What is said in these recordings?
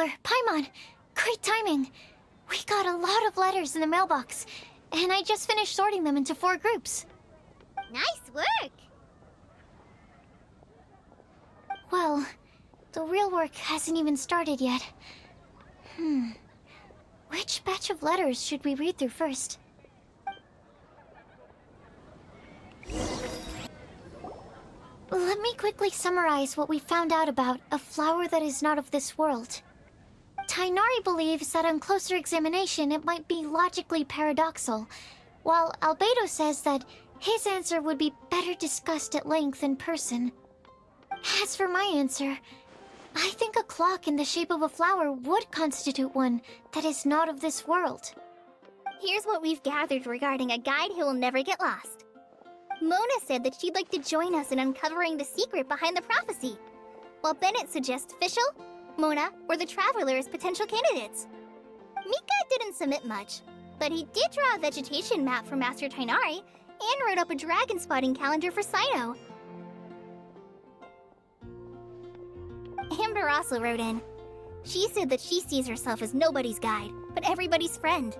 Traveler, Paimon! Great timing! We got a lot of letters in the mailbox, and I just finished sorting them into 4 groups. Nice work! Well, the real work hasn't even started yet. Which batch of letters should we read through first? Let me quickly summarize what we found out about a flower that is not of this world. Tighnari believes that on closer examination it might be logically paradoxal, while Albedo says that his answer would be better discussed at length in person. As for my answer, I think a clock in the shape of a flower would constitute one that is not of this world. Here's what we've gathered regarding a guide who will never get lost. Mona said that she'd like to join us in uncovering the secret behind the prophecy, while Bennett suggests Fischl, Mona, or the Traveler as potential candidates. Mika didn't submit much, but he did draw a vegetation map for Master Tighnari and wrote up a dragon spotting calendar for Saito. Amber also wrote in. She said that she sees herself as nobody's guide, but everybody's friend.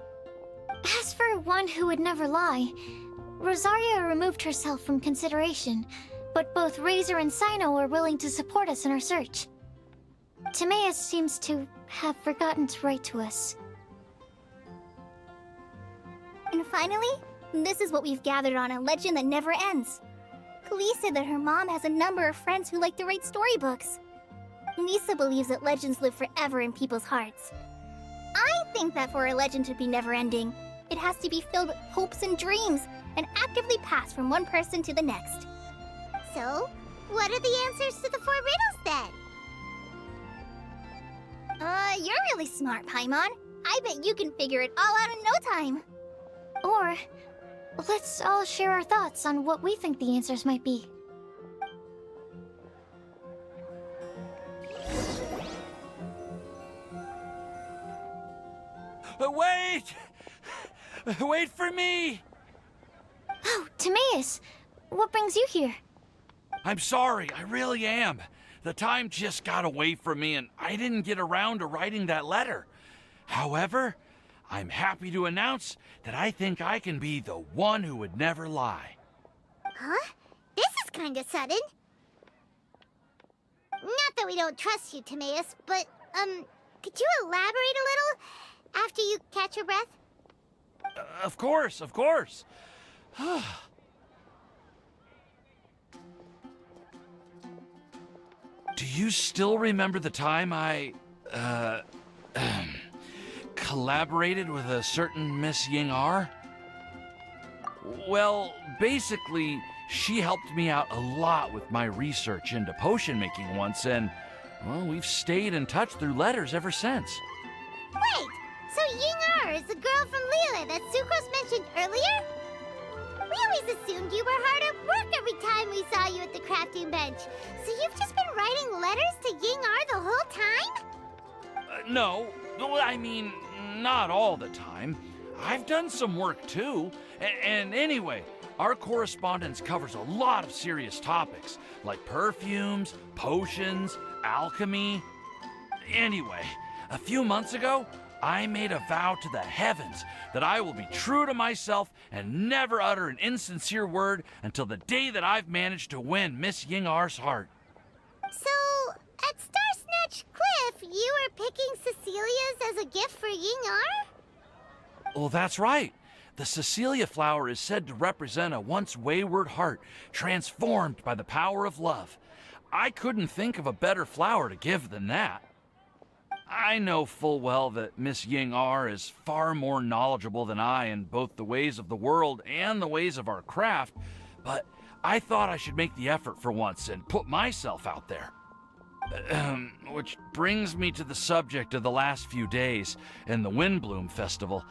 As for one who would never lie, Rosaria removed herself from consideration, but both Razor and Sino are willing to support us in our search. Timaeus seems to have forgotten to write to us. And finally, this is what we've gathered on a legend that never ends. Klee said that her mom has a number of friends who like to write storybooks. Lisa believes that legends live forever in people's hearts. I think that for a legend to be never-ending, it has to be filled with hopes and dreams and actively passed from one person to the next. So, what are the answers to the 4 riddles then? You're really smart, Paimon. I bet you can figure it all out in no time. Or, let's all share our thoughts on what we think the answers might be. Wait! Wait for me! Oh, Timaeus! What brings you here? I'm sorry, I really am. The time just got away from me and I didn't get around to writing that letter. However, I'm happy to announce that I think I can be the one who would never lie. Huh? This is kinda sudden. Not that we don't trust you, Timaeus, but, could you elaborate a little after you catch your breath? Of course, of course. Do you still remember the time I, collaborated with a certain Miss Ying-R? Well, basically, she helped me out a lot with my research into potion making once, and, well, we've stayed in touch through letters ever since. Wait! So Ying-R is the girl from Liyue that Sucrose mentioned earlier? We always assumed you were hard at work every time we saw you at the crafting bench. So you've just been writing letters to Ying-R the whole time? No, I mean, not all the time. I've done some work too. And anyway, our correspondence covers a lot of serious topics, like perfumes, potions, alchemy. Anyway, a few months ago, I made a vow to the heavens that I will be true to myself and never utter an insincere word until the day that I've managed to win Miss Ying-R's heart. So, at Star Snatch Cliff, you were picking Cecilia's as a gift for Ying-R? Well, that's right. The Cecilia flower is said to represent a once wayward heart transformed by the power of love. I couldn't think of a better flower to give than that. I know full well that Miss Ying-R is far more knowledgeable than I in both the ways of the world and the ways of our craft, but I thought I should make the effort for once and put myself out there. Which brings me to the subject of the last few days and the Windblume Festival.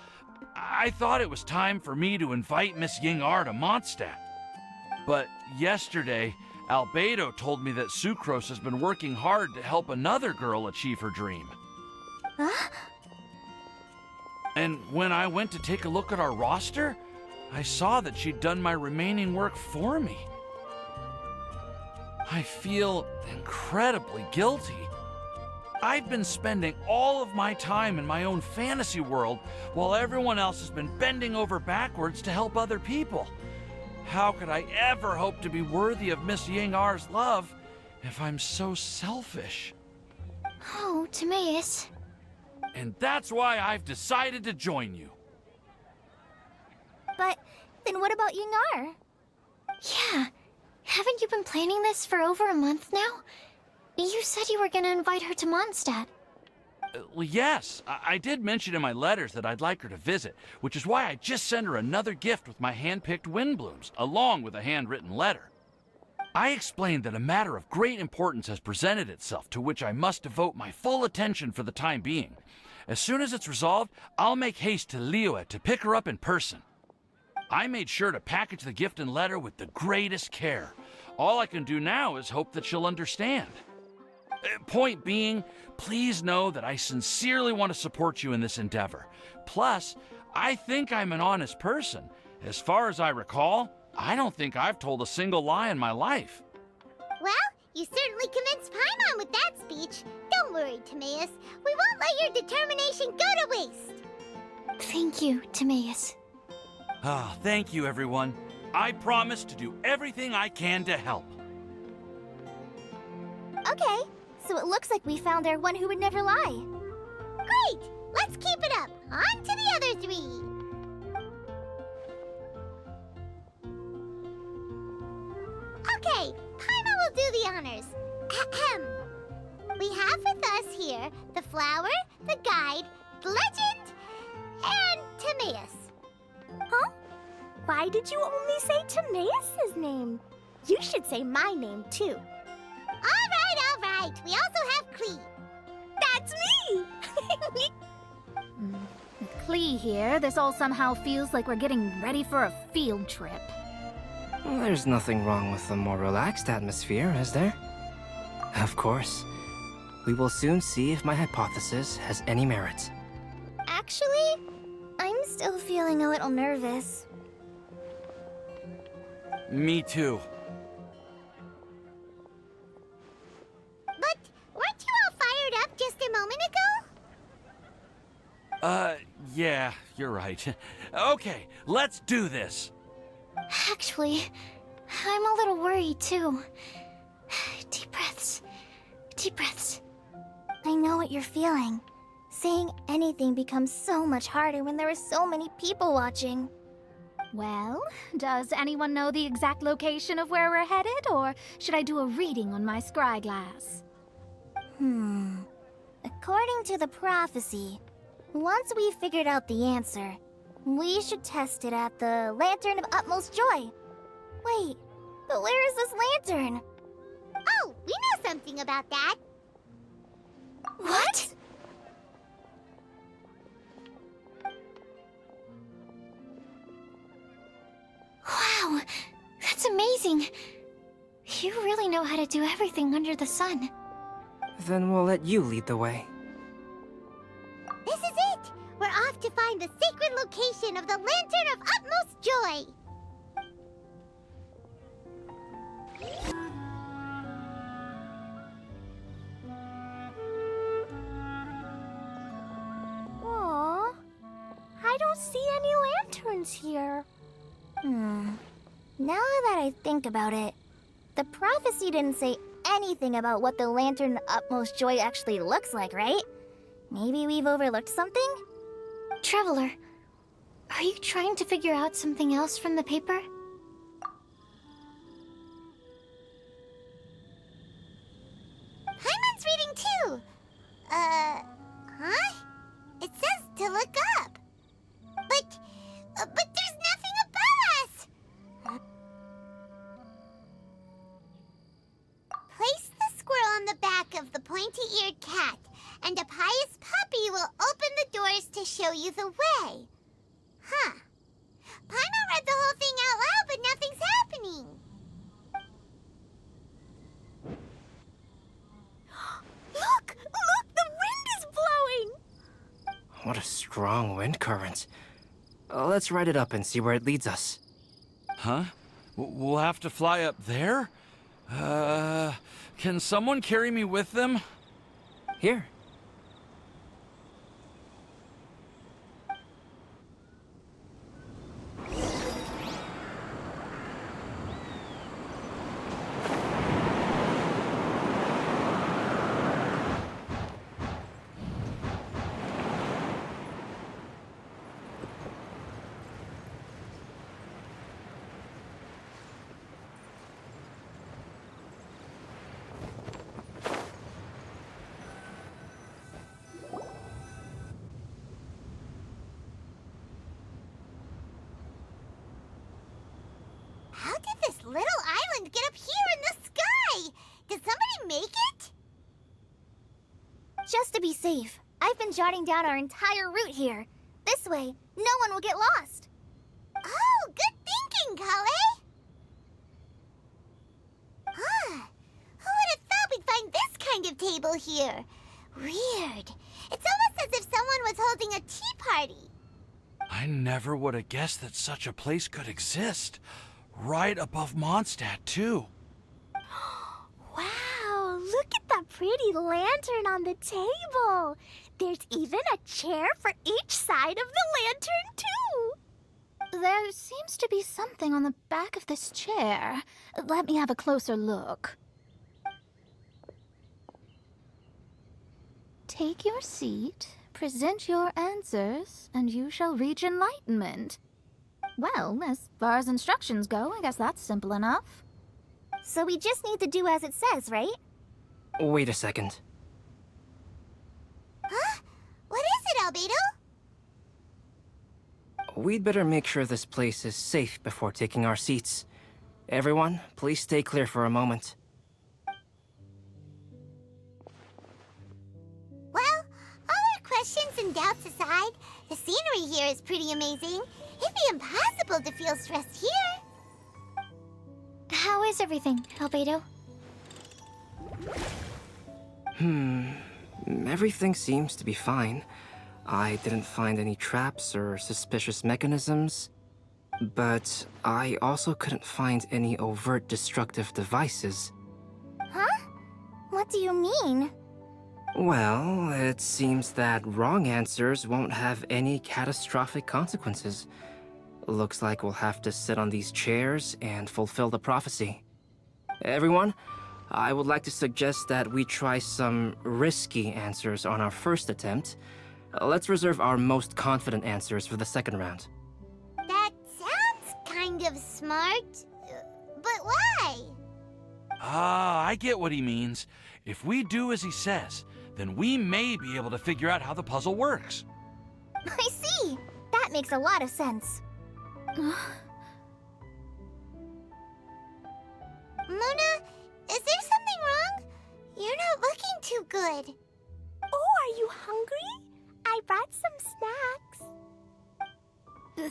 I thought it was time for me to invite Miss Ying-R to Mondstadt. But yesterday, Albedo told me that Sucrose has been working hard to help another girl achieve her dream. Huh? And when I went to take a look at our roster, I saw that she'd done my remaining work for me. I feel incredibly guilty. I've been spending all of my time in my own fantasy world while everyone else has been bending over backwards to help other people. How could I ever hope to be worthy of Miss Yingar's love if I'm so selfish? Oh, Timaeus. And that's why I've decided to join you. But then what about Yingar? Yeah. Haven't you been planning this for over a month now? You said you were gonna invite her to Mondstadt. Well, yes, I did mention in my letters that I'd like her to visit, which is why I just sent her another gift with my hand-picked Windblooms, along with a handwritten letter. I explained that a matter of great importance has presented itself to which I must devote my full attention for the time being. As soon as it's resolved, I'll make haste to Liyue to pick her up in person. I made sure to package the gift and letter with the greatest care. All I can do now is hope that she'll understand. Point being, please know that I sincerely want to support you in this endeavor. Plus, I think I'm an honest person. As far as I recall, I don't think I've told a single lie in my life. Well, you certainly convinced Paimon with that speech. Don't worry, Timaeus. We won't let your determination go to waste. Thank you, Timaeus. Ah, thank you, everyone. I promise to do everything I can to help. Okay, so it looks like we found our one who would never lie. Great! Let's keep it up. On to the other three. Okay, Paimon will do the honors. Ahem. We have with us here the flower, the guide, the legend, and Timaeus. Huh? Why did you only say Timaeus' name? You should say my name, too. All right. We also have Klee. That's me! With Klee here, this all somehow feels like we're getting ready for a field trip. There's nothing wrong with a more relaxed atmosphere, is there? Of course. We will soon see if my hypothesis has any merit. Actually, I'm still feeling a little nervous. Me too. But weren't you all fired up just a moment ago? Yeah, you're right. Okay, let's do this. Actually, I'm a little worried too. Deep breaths. Deep breaths. I know what you're feeling. Saying anything becomes so much harder when there are so many people watching. Well, does anyone know the exact location of where we're headed, or should I do a reading on my scry glass? According to the prophecy, once we've figured out the answer, we should test it at the Lantern of Utmost Joy. Wait, but where is this lantern? Oh, we know something about that. What? Wow, that's amazing. You really know how to do everything under the sun. Then we'll let you lead the way. This is it! We're off to find the sacred location of the Lantern of Utmost Joy! Aww, I don't see any lanterns here. Now that I think about it, the prophecy didn't say anything about what the Lantern of Utmost Joy actually looks like, right? Maybe we've overlooked something? Traveler, are you trying to figure out something else from the paper? Paimon's reading too! Huh? It says to look up. But there's nothing above us! Place the squirrel on the back of the pointy-eared cat, and a pious puppy will open the doors to show you the way. Huh. Paimon read the whole thing out loud, but nothing's happening. Look! The wind is blowing! What a strong wind current. Let's ride it up and see where it leads us. Huh? We'll have to fly up there? Can someone carry me with them? Here, safe. I've been jotting down our entire route here. This way, no one will get lost. Oh, good thinking, Cully! Huh. Who would have thought we'd find this kind of table here? Weird. It's almost as if someone was holding a tea party. I never would have guessed that such a place could exist. Right above Mondstadt, too. Wow, look at that pretty lantern on the table. There's even a chair for each side of the lantern, too. There seems to be something on the back of this chair. Let me have a closer look. Take your seat, present your answers, and you shall reach enlightenment. Well, as far as instructions go, I guess that's simple enough. So we just need to do as it says, right? Wait a second. Huh? What is it, Albedo? We'd better make sure this place is safe before taking our seats. Everyone, please stay clear for a moment. Well, all our questions and doubts aside, the scenery here is pretty amazing. It'd be impossible to feel stressed here. How is everything, Albedo? Everything seems to be fine. I didn't find any traps or suspicious mechanisms, but I also couldn't find any overt destructive devices. Huh? What do you mean? Well, it seems that wrong answers won't have any catastrophic consequences. Looks like we'll have to sit on these chairs and fulfill the prophecy. Everyone, I would like to suggest that we try some risky answers on our first attempt. Let's reserve our most confident answers for the second round. That sounds kind of smart, but why? Ah, I get what he means. If we do as he says, then we may be able to figure out how the puzzle works. I see. That makes a lot of sense. Mona, is there something wrong? You're not looking too good. Oh, are you hungry? I brought some snacks.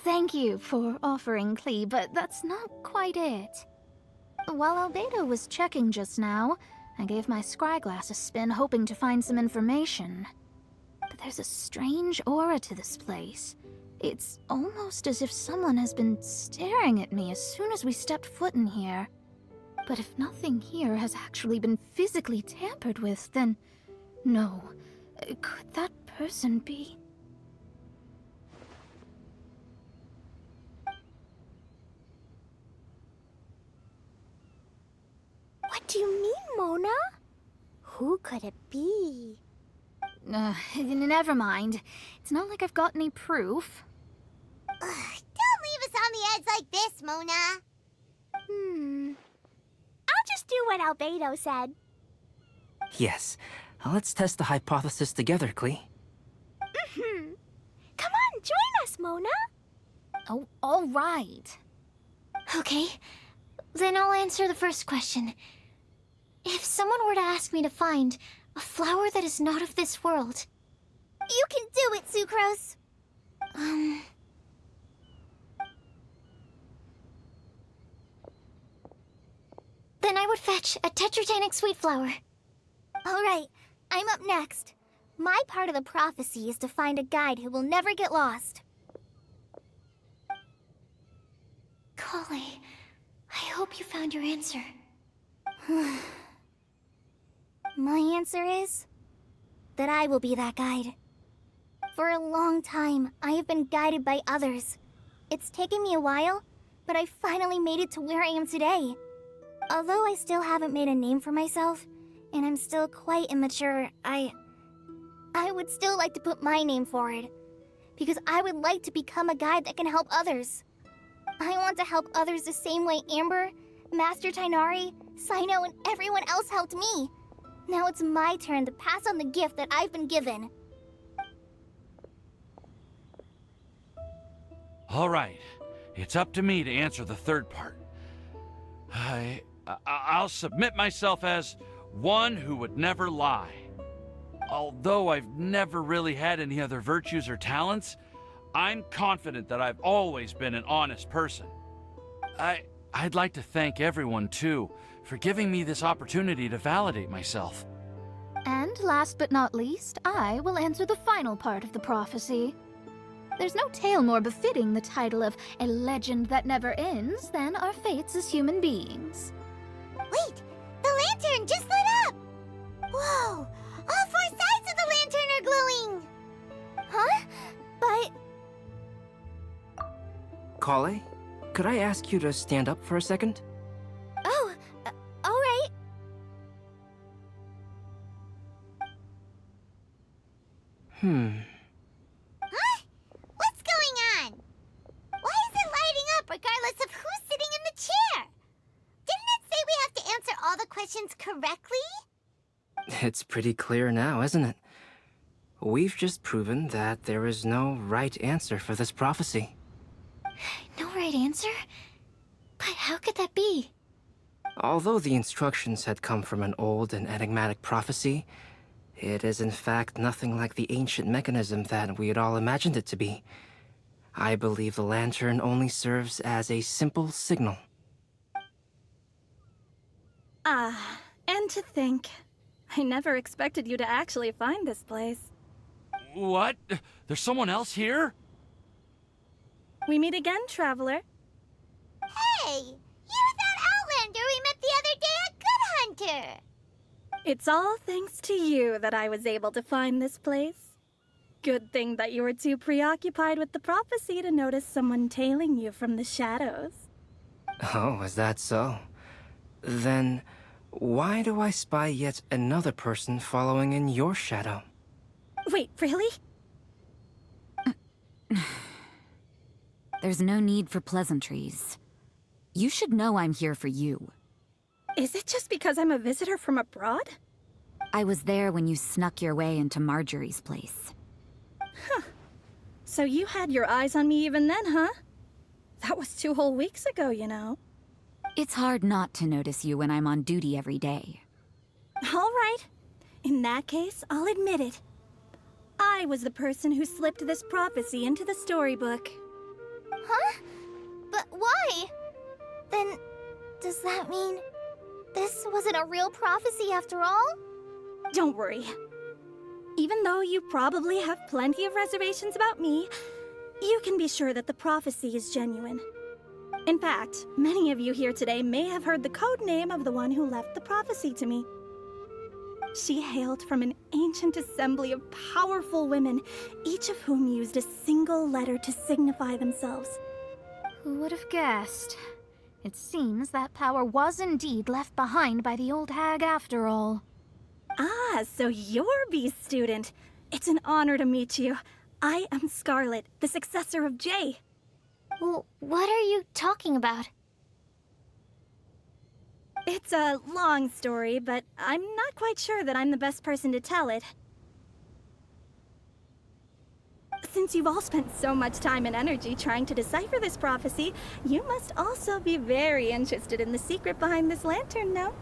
Thank you for offering, Klee, but that's not quite it. While Albedo was checking just now, I gave my scryglass a spin hoping to find some information. But there's a strange aura to this place. It's almost as if someone has been staring at me as soon as we stepped foot in here. But if nothing here has actually been physically tampered with, then no. Could that person be? What do you mean, Mona? Who could it be? Never mind. It's not like I've got any proof. Don't leave us on the edge like this, Mona. I'll just do what Albedo said. Yes, let's test the hypothesis together, Klee. Come on, join us, Mona. Oh, all right. Okay, then I'll answer the first question. If someone were to ask me to find a flower that is not of this world, You can do it, Sucrose. then I would fetch a tetratanic sweet flower. All right, I'm up next. My part of the prophecy is to find a guide who will never get lost. Kali, I hope you found your answer. My answer is that I will be that guide. For a long time, I have been guided by others. It's taken me a while, but I finally made it to where I am today. Although I still haven't made a name for myself, and I'm still quite immature, I would still like to put my name forward. Because I would like to become a guide that can help others. I want to help others the same way Amber, Master Tighnari, Cyno, and everyone else helped me. Now it's my turn to pass on the gift that I've been given. All right, it's up to me to answer the third part. I'll submit myself as one who would never lie. Although I've never really had any other virtues or talents, I'm confident that I've always been an honest person. I'd like to thank everyone, too, for giving me this opportunity to validate myself. And last but not least, I will answer the final part of the prophecy. There's no tale more befitting the title of a legend that never ends than our fates as human beings. Wait! The lantern just lit up! Whoa! All four sides of the lantern are glowing! Huh? But Kale, could I ask you to stand up for a second? oh, all right. Huh? What's going on? Why is it lighting up regardless of who's sitting in the chair? Didn't it say we have to answer all the questions correctly? It's pretty clear now, isn't it? We've just proven that there is no right answer for this prophecy. No right answer? But how could that be? Although the instructions had come from an old and enigmatic prophecy, it is in fact nothing like the ancient mechanism that we had all imagined it to be. I believe the lantern only serves as a simple signal. And to think, I never expected you to actually find this place. What? There's someone else here? We meet again, traveler. Hey! You're that Outlander we met the other day at Good Hunter! It's all thanks to you that I was able to find this place. Good thing that you were too preoccupied with the prophecy to notice someone tailing you from the shadows. Oh, is that so? Then, why do I spy yet another person following in your shadow? Wait, really? There's no need for pleasantries. You should know I'm here for you. Is it just because I'm a visitor from abroad? I was there when you snuck your way into Marjorie's place. So you had your eyes on me even then, huh? That was 2 whole weeks ago, you know. It's hard not to notice you when I'm on duty every day. All right. In that case, I'll admit it. I was the person who slipped this prophecy into the storybook. Huh? But why? Then, does that mean this wasn't a real prophecy after all? Don't worry. Even though you probably have plenty of reservations about me, you can be sure that the prophecy is genuine. In fact, many of you here today may have heard the code name of the one who left the prophecy to me. She hailed from an ancient assembly of powerful women, each of whom used a single letter to signify themselves. Who would have guessed? It seems that power was indeed left behind by the old hag after all. Ah, so you're B's student. It's an honor to meet you. I am Scarlet, the successor of Jay. Well, what are you talking about? It's a long story, but I'm not quite sure that I'm the best person to tell it. Since you've all spent so much time and energy trying to decipher this prophecy, you must also be very interested in the secret behind this lantern, no?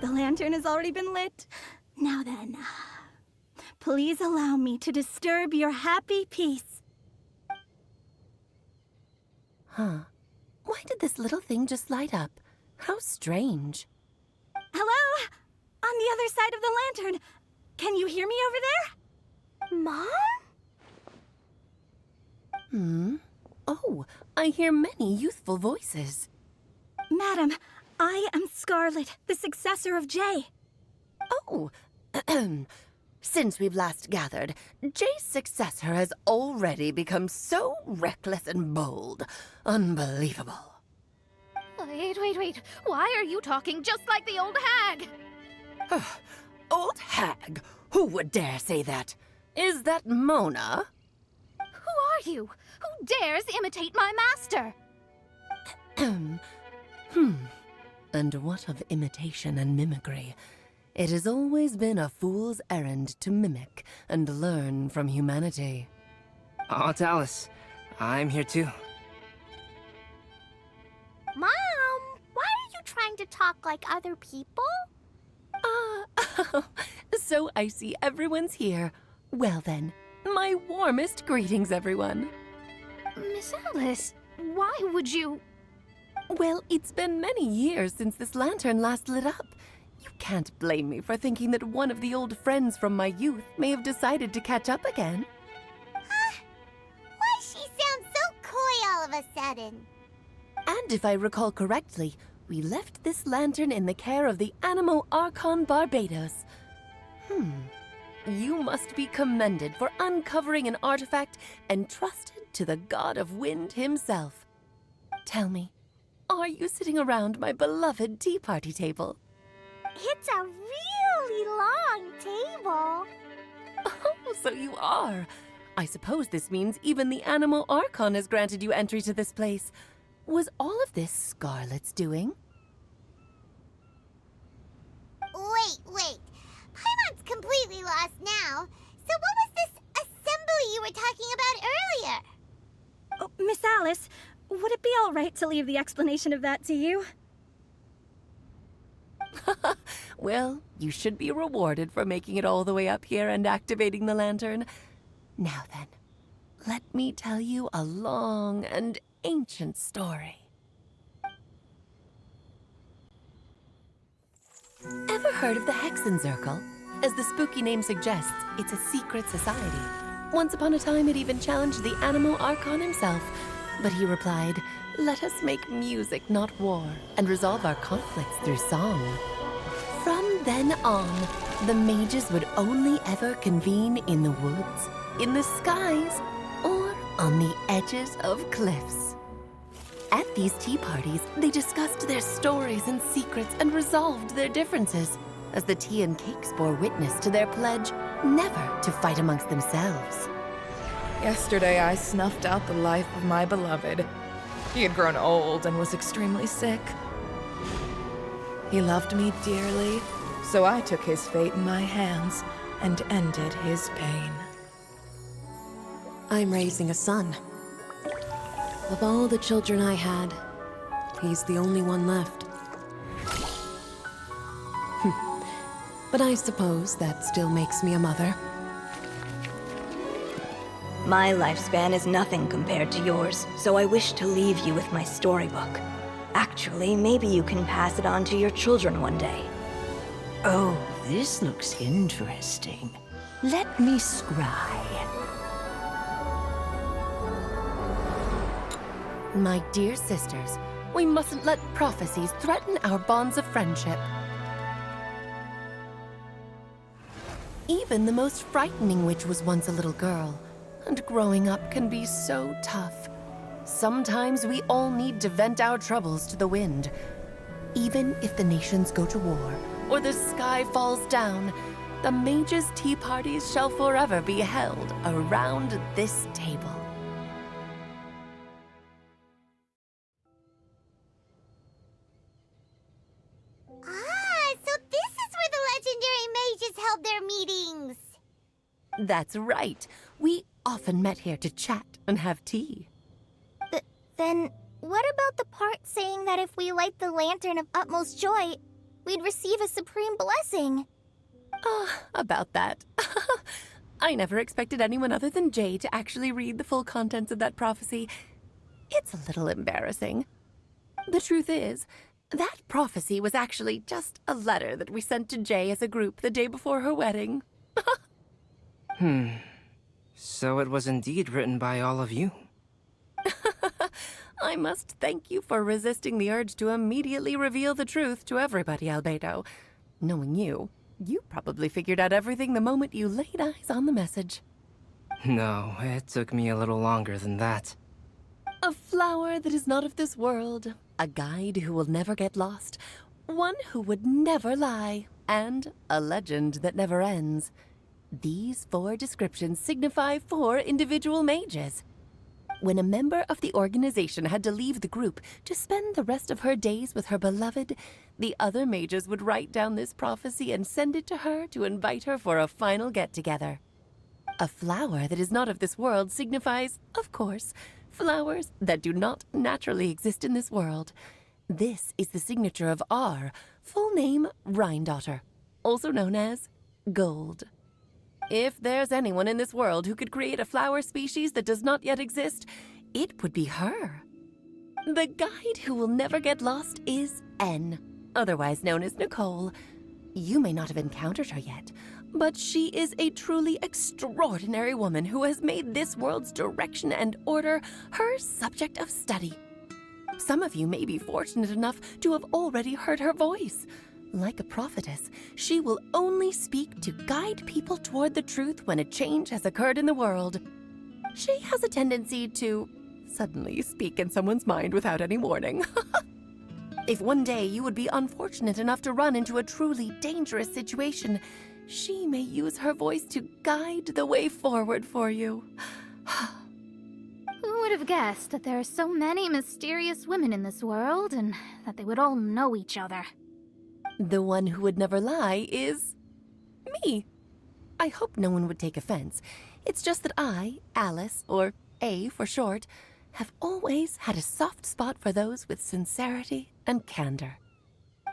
The lantern has already been lit. Now then, please allow me to disturb your happy peace. Huh. Why did this little thing just light up? How strange. Hello? On the other side of the lantern. Can you hear me over there? Mom? Oh, I hear many youthful voices. Madam, I am Scarlet, the successor of Jay. Oh, since we've last gathered, Jay's successor has already become so reckless and bold. Unbelievable. Wait. Why are you talking just like the old hag? Old hag? Who would dare say that? Is that Mona? Who are you? Who dares imitate my master? And what of imitation and mimicry? It has always been a fool's errand to mimic and learn from humanity. Aunt Alice, I'm here too. Mom, why are you trying to talk like other people? So I see everyone's here. Well then, my warmest greetings, everyone. Miss Alice, why would you... Well, it's been many years since this lantern last lit up. You can't blame me for thinking that one of the old friends from my youth may have decided to catch up again. Why she sounds so coy all of a sudden? And if I recall correctly, we left this lantern in the care of the Animo Archon Barbados. You must be commended for uncovering an artifact entrusted to the god of wind himself. Tell me, are you sitting around my beloved tea party table? It's a really long table. Oh, so you are. I suppose this means even the Animo Archon has granted you entry to this place. Was all of this Scarlet's doing? Wait. Paimon's completely lost now. So what was this assembly you were talking about earlier? Oh, Miss Alice, would it be all right to leave the explanation of that to you? Well, you should be rewarded for making it all the way up here and activating the lantern. Now then, let me tell you a long and ancient story. Ever heard of the Hexenzirkel? As the spooky name suggests, it's a secret society. Once upon a time, it even challenged the Animo Archon himself. But he replied, "Let us make music, not war, and resolve our conflicts through song." From then on, the mages would only ever convene in the woods, in the skies, or on the edges of cliffs. At these tea parties, they discussed their stories and secrets and resolved their differences, as the tea and cakes bore witness to their pledge never to fight amongst themselves. Yesterday I snuffed out the life of my beloved. He had grown old and was extremely sick. He loved me dearly, so I took his fate in my hands and ended his pain. I'm raising a son. Of all the children I had, he's the only one left. But I suppose that still makes me a mother. My lifespan is nothing compared to yours, so I wish to leave you with my storybook. Actually, maybe you can pass it on to your children one day. Oh, this looks interesting. Let me scry. My dear sisters, we mustn't let prophecies threaten our bonds of friendship. Even the most frightening witch was once a little girl, and growing up can be so tough. Sometimes we all need to vent our troubles to the wind. Even if the nations go to war, or the sky falls down, the mages' tea parties shall forever be held around this table. So this is where the legendary mages held their meetings. That's right. We often met here to chat and have tea. Then, what about the part saying that if we light the lantern of utmost joy, we'd receive a supreme blessing? About that. I never expected anyone other than Jay to actually read the full contents of that prophecy. It's a little embarrassing. The truth is, that prophecy was actually just a letter that we sent to Jay as a group the day before her wedding. So it was indeed written by all of you. I must thank you for resisting the urge to immediately reveal the truth to everybody, Albedo. Knowing you, you probably figured out everything the moment you laid eyes on the message. No, it took me a little longer than that. A flower that is not of this world, a guide who will never get lost, one who would never lie, and a legend that never ends. These 4 descriptions signify 4 individual mages. When a member of the organization had to leave the group to spend the rest of her days with her beloved, the other mages would write down this prophecy and send it to her to invite her for a final get-together. A flower that is not of this world signifies, of course, flowers that do not naturally exist in this world. This is the signature of our full name, Rhine Daughter, also known as gold. If there's anyone in this world who could create a flower species that does not yet exist, it would be her. The guide who will never get lost is N, otherwise known as Nicole. You may not have encountered her yet, but she is a truly extraordinary woman who has made this world's direction and order her subject of study. Some of you may be fortunate enough to have already heard her voice. Like a prophetess, she will only speak to guide people toward the truth when a change has occurred in the world. She has a tendency to suddenly speak in someone's mind without any warning. If one day you would be unfortunate enough to run into a truly dangerous situation, she may use her voice to guide the way forward for you. Who would have guessed that there are so many mysterious women in this world and that they would all know each other? The one who would never lie is me. I hope no one would take offense. It's just that I, Alice, or A for short, have always had a soft spot for those with sincerity and candor.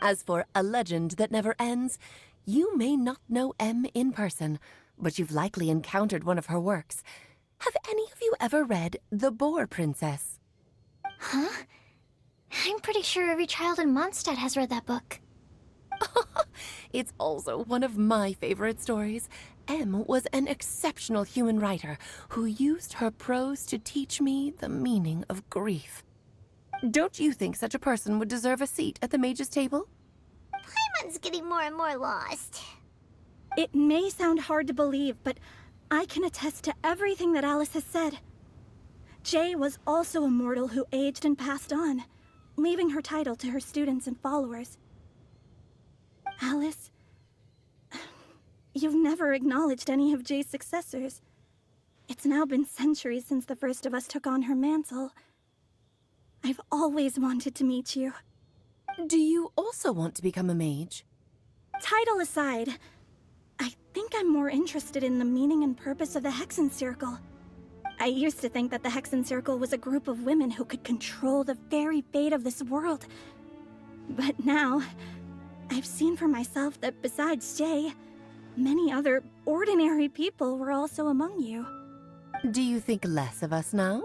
As for a legend that never ends, you may not know M in person, but you've likely encountered one of her works. Have any of you ever read The Boar Princess? Huh? I'm pretty sure every child in Mondstadt has read that book. It's also one of my favorite stories. M was an exceptional human writer who used her prose to teach me the meaning of grief. Don't you think such a person would deserve a seat at the mage's table? Paimon's getting more and more lost. It may sound hard to believe, but I can attest to everything that Alice has said. Jay was also a mortal who aged and passed on, leaving her title to her students and followers. Alice, you've never acknowledged any of Jay's successors. It's now been centuries since the first of us took on her mantle. I've always wanted to meet you. Do you also want to become a mage? Title aside, I think I'm more interested in the meaning and purpose of the Hexen Circle. I used to think that the Hexen Circle was a group of women who could control the very fate of this world. But now, I've seen for myself that besides Jay, many other ordinary people were also among you. Do you think less of us now?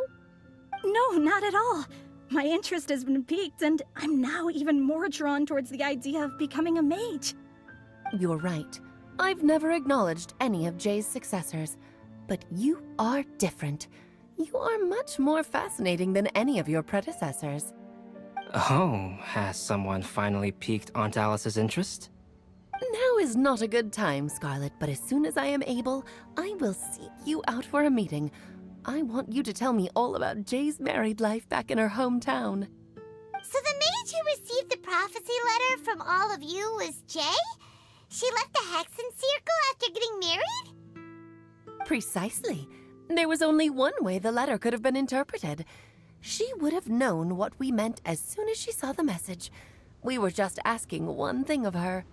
No, not at all. My interest has been piqued, and I'm now even more drawn towards the idea of becoming a mage. You're right. I've never acknowledged any of Jay's successors, but you are different. You are much more fascinating than any of your predecessors. Oh, has someone finally piqued Aunt Alice's interest? Now is not a good time, Scarlet, but as soon as I am able, I will seek you out for a meeting. I want you to tell me all about Jay's married life back in her hometown. So the mage who received the prophecy letter from all of you was Jay? She left the Hexen Circle after getting married? Precisely. There was only one way the letter could have been interpreted. She would have known what we meant as soon as she saw the message. We were just asking one thing of her.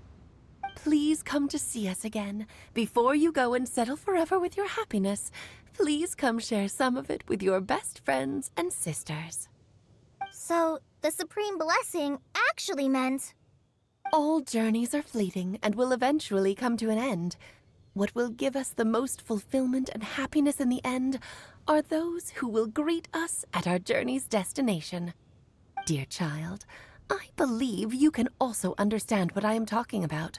Please come to see us again. Before you go and settle forever with your happiness, please come share some of it with your best friends and sisters. So, the Supreme Blessing actually meant... All journeys are fleeting and will eventually come to an end. What will give us the most fulfillment and happiness in the end are those who will greet us at our journey's destination. Dear child, I believe you can also understand what I am talking about.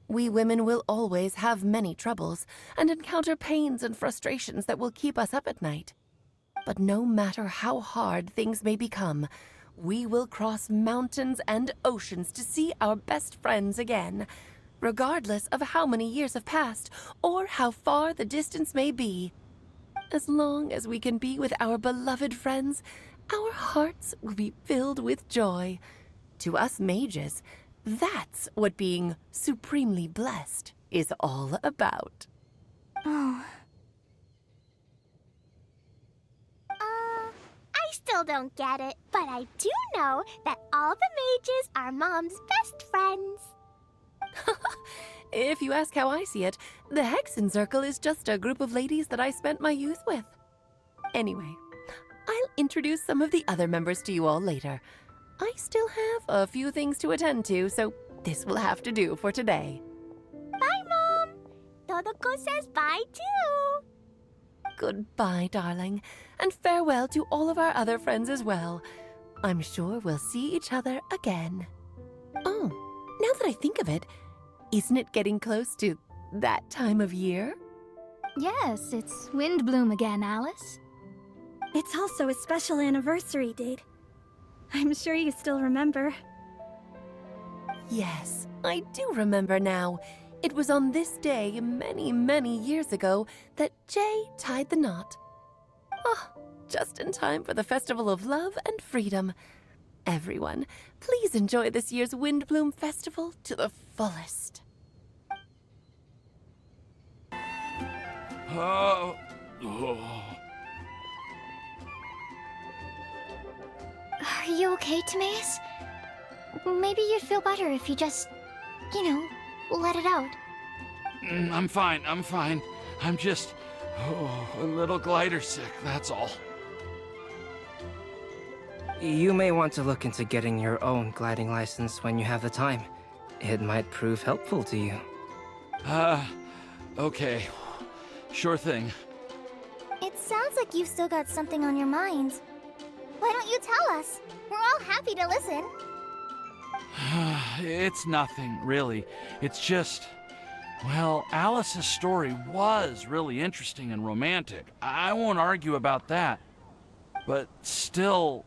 We women will always have many troubles and encounter pains and frustrations that will keep us up at night. But no matter how hard things may become, we will cross mountains and oceans to see our best friends again, regardless of how many years have passed or how far the distance may be. As long as we can be with our beloved friends, our hearts will be filled with joy. To us mages, that's what being supremely blessed is all about. Oh. I still don't get it, but I do know that all the mages are Mom's best friends. If you ask how I see it, the Hexen Circle is just a group of ladies that I spent my youth with. Anyway, I'll introduce some of the other members to you all later. I still have a few things to attend to, so this will have to do for today. Bye, Mom! Sadako says bye too. Goodbye, darling, and farewell to all of our other friends as well. I'm sure we'll see each other again. Oh, now that I think of it, isn't it getting close to that time of year? Yes, it's Windblume again, Alice. It's also a special anniversary date. I'm sure you still remember. Yes, I do remember now. It was on this day many, many years ago that Jay tied the knot. Ah, just in time for the Festival of Love and Freedom. Everyone, please enjoy this year's Windblume Festival to the fullest. Oh. Are you okay, Timaeus? Maybe you'd feel better if you just, let it out. I'm fine. I'm just a little glider sick, that's all. You may want to look into getting your own gliding license when you have the time. It might prove helpful to you. Okay. Sure thing. It sounds like you've still got something on your mind. Why don't you tell us? We're all happy to listen. It's nothing, really. It's just... Well, Alice's story was really interesting and romantic. I won't argue about that. But still,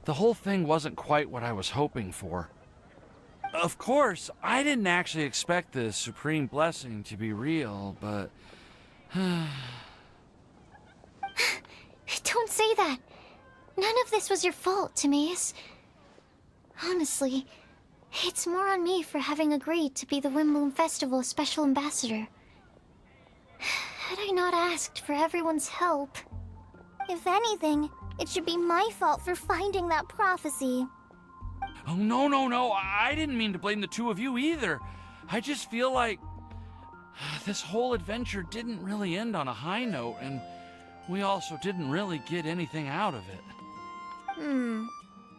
the whole thing wasn't quite what I was hoping for. Of course, I didn't actually expect the supreme blessing to be real, but... Don't say that. None of this was your fault, Timaeus. Honestly, it's more on me for having agreed to be the Windblume Festival's special ambassador. Had I not asked for everyone's help... If anything, it should be my fault for finding that prophecy. Oh, no. I didn't mean to blame the two of you either. I just feel like this whole adventure didn't really end on a high note, and we also didn't really get anything out of it.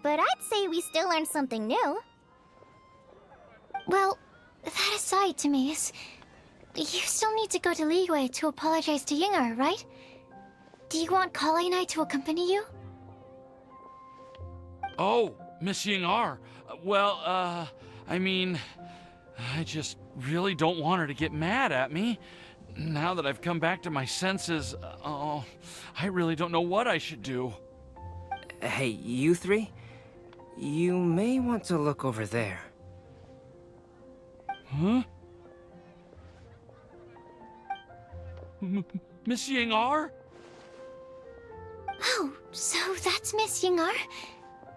But I'd say we still learned something new. Well, that aside, Timaeus, you still need to go to Liyue to apologize to Yinger, right? Do you want Kale and I to accompany you? Oh, Miss Ying-ar. Well, I mean, I just really don't want her to get mad at me. Now that I've come back to my senses, I really don't know what I should do. Hey, you three? You may want to look over there. Huh? Miss Ying-ar? Oh, so that's Miss Ying-ar?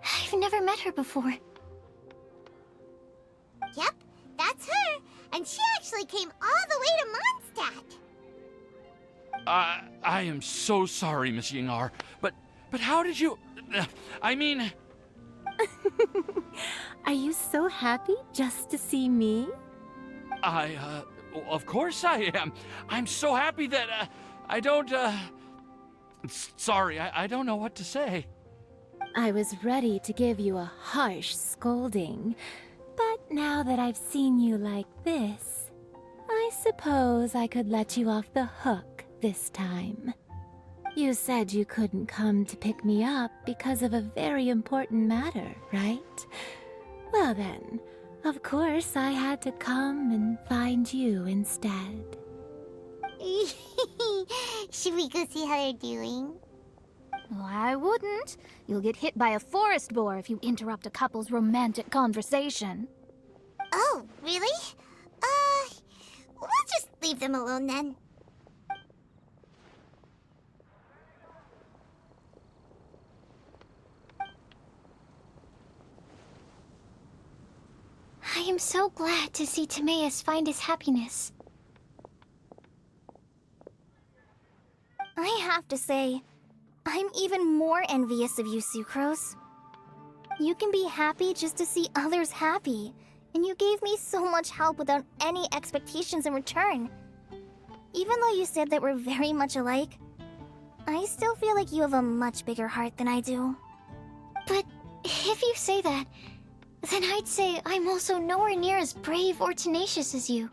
I've never met her before. Yep, that's her. And she actually came all the way to Mondstadt. I am so sorry, Miss Ying-ar, but how did you... I mean... Are you so happy just to see me? Of course I am. I'm so happy that, I don't, Sorry, I don't know what to say. I was ready to give you a harsh scolding, but now that I've seen you like this, I suppose I could let you off the hook this time. You said you couldn't come to pick me up because of a very important matter, right? Well then, of course I had to come and find you instead. Should we go see how they're doing? Well, I wouldn't. You'll get hit by a forest boar if you interrupt a couple's romantic conversation. Oh, really? We'll just leave them alone then. I am so glad to see Timaeus find his happiness. I have to say, I'm even more envious of you, Sucrose. You can be happy just to see others happy, and you gave me so much help without any expectations in return. Even though you said that we're very much alike, I still feel like you have a much bigger heart than I do. But if you say that, then I'd say I'm also nowhere near as brave or tenacious as you.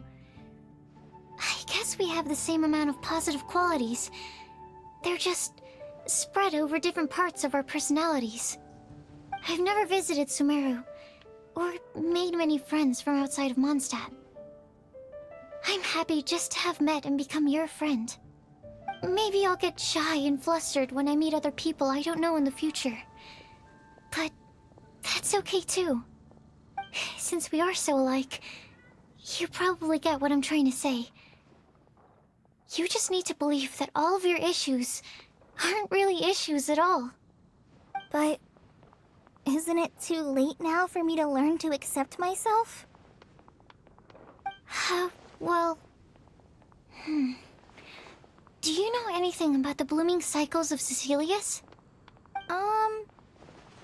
I guess we have the same amount of positive qualities. They're just spread over different parts of our personalities. I've never visited Sumeru, or made many friends from outside of Mondstadt. I'm happy just to have met and become your friend. Maybe I'll get shy and flustered when I meet other people I don't know in the future. But that's okay too. Since we are so alike, you probably get what I'm trying to say. You just need to believe that all of your issues aren't really issues at all. But isn't it too late now for me to learn to accept myself? Well... Do you know anything about the blooming cycles of Cecilius?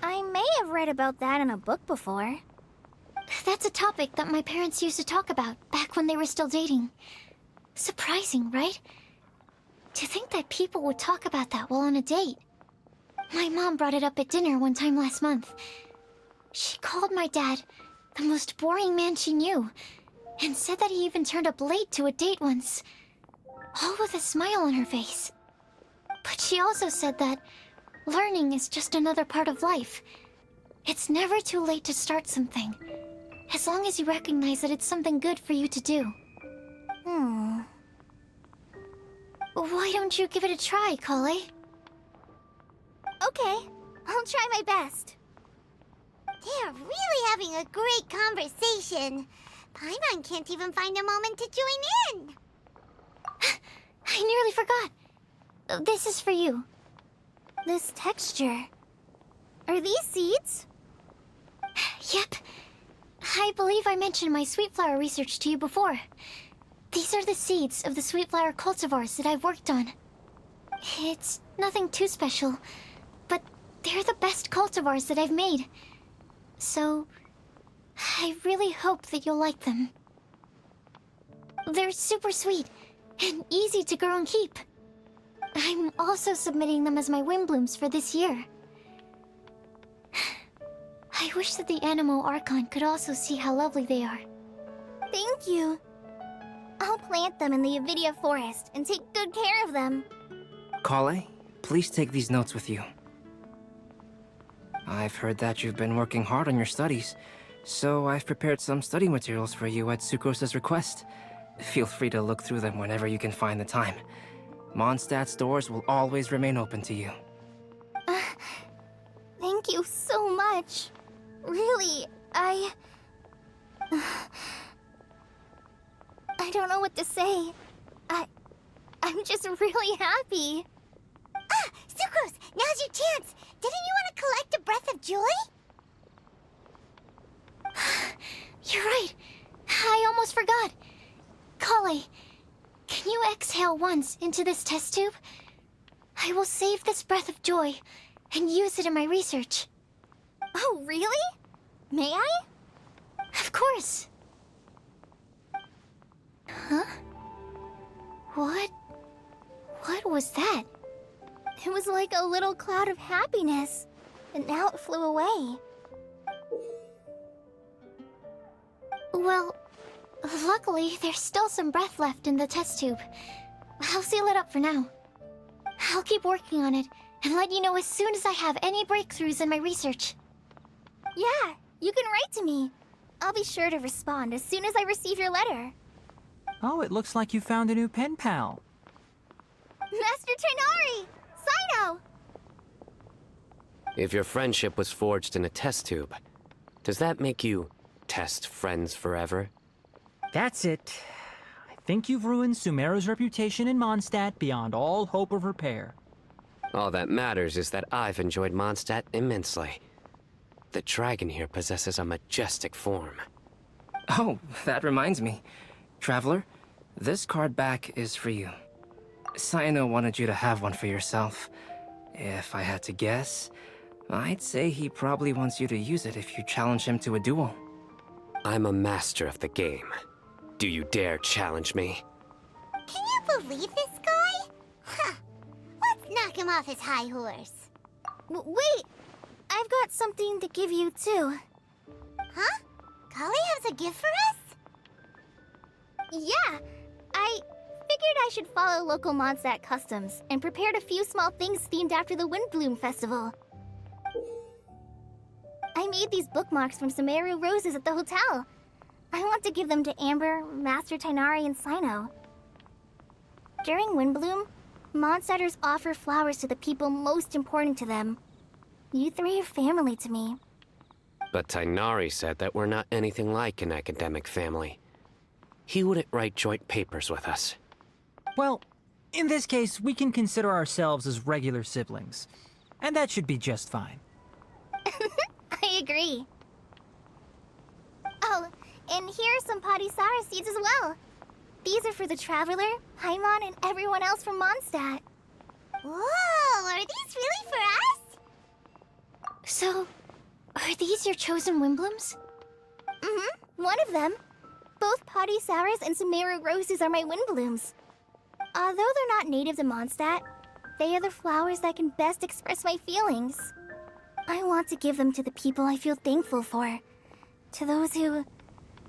I may have read about that in a book before. That's a topic that my parents used to talk about back when they were still dating. Surprising, right? To think that people would talk about that while on a date. My mom brought it up at dinner one time last month. She called my dad the most boring man she knew, and said that he even turned up late to a date once, all with a smile on her face. But she also said that learning is just another part of life. It's never too late to start something, as long as you recognize that it's something good for you to do. Why don't you give it a try, Kale? Okay, I'll try my best. They're really having a great conversation. Paimon can't even find a moment to join in. I nearly forgot. This is for you. This texture. Are these seeds? Yep. I believe I mentioned my sweet flower research to you before. These are the seeds of the sweet flower cultivars that I've worked on. It's nothing too special, but they're the best cultivars that I've made. So, I really hope that you'll like them. They're super sweet and easy to grow and keep. I'm also submitting them as my Windblooms for this year. I wish that the Animo Archon could also see how lovely they are. Thank you. I'll plant them in the Avidia forest and take good care of them. Kale, please take these notes with you. I've heard that you've been working hard on your studies, so I've prepared some study materials for you at Sucrose's request. Feel free to look through them whenever you can find the time. Mondstadt's doors will always remain open to you. Thank you so much. Really, I don't know what to say. I'm just really happy. Ah, Sucrose, now's your chance. Didn't you want to collect a breath of joy? You're right. I almost forgot. Kale, can you exhale once into this test tube? I will save this breath of joy and use it in my research. Oh, really? May I? Of course. Huh? What was that? It was like a little cloud of happiness, and now it flew away. Well, luckily, there's still some breath left in the test tube. I'll seal it up for now. I'll keep working on it and let you know as soon as I have any breakthroughs in my research. Yeah, you can write to me. I'll be sure to respond as soon as I receive your letter. Oh, it looks like you found a new pen pal. Master Trinari! Sino! If your friendship was forged in a test tube, does that make you test friends forever? That's it. I think you've ruined Sumeru's reputation in Mondstadt beyond all hope of repair. All that matters is that I've enjoyed Mondstadt immensely. The dragon here possesses a majestic form. Oh, that reminds me. Traveler, this card back is for you. Sino wanted you to have one for yourself. If I had to guess, I'd say he probably wants you to use it if you challenge him to a duel. I'm a master of the game. Do you dare challenge me? Can you believe this guy? Huh. Let's knock him off his high horse. Wait! I've got something to give you, too. Huh? Kale has a gift for us? Yeah! I figured I should follow local Mondstadt customs and prepared a few small things themed after the Windblume festival. I made these bookmarks from Sumeru roses at the hotel. I want to give them to Amber, Master Tighnari, and Sino. During Windblume, Mondstadters offer flowers to the people most important to them. You three are family to me. But Tighnari said that we're not anything like an academic family. He wouldn't write joint papers with us. Well, in this case, we can consider ourselves as regular siblings. And that should be just fine. I agree. Oh, and here are some Padisara seeds as well. These are for the Traveler, Paimon, and everyone else from Mondstadt. Whoa, are these really for us? So, are these your chosen Windblooms? Mm-hmm, one of them. Both Padisaras and Sumeru roses are my Windblooms. Although they're not native to Mondstadt, they are the flowers that can best express my feelings. I want to give them to the people I feel thankful for. To those who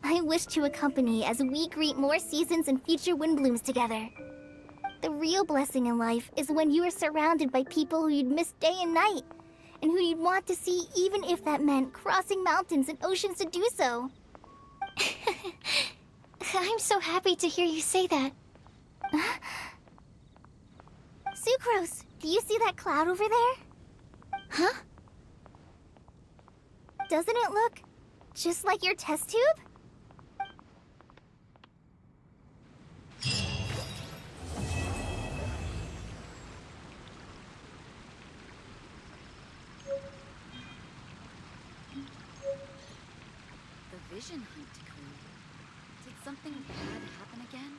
I wish to accompany as we greet more seasons and future Windblooms together. The real blessing in life is when you are surrounded by people who you'd miss day and night, and who you'd want to see even if that meant crossing mountains and oceans to do so. I'm so happy to hear you say that. Sucrose, do you see that cloud over there? Huh? Doesn't it look just like your test tube? The vision hunt decree. Did something bad happen again?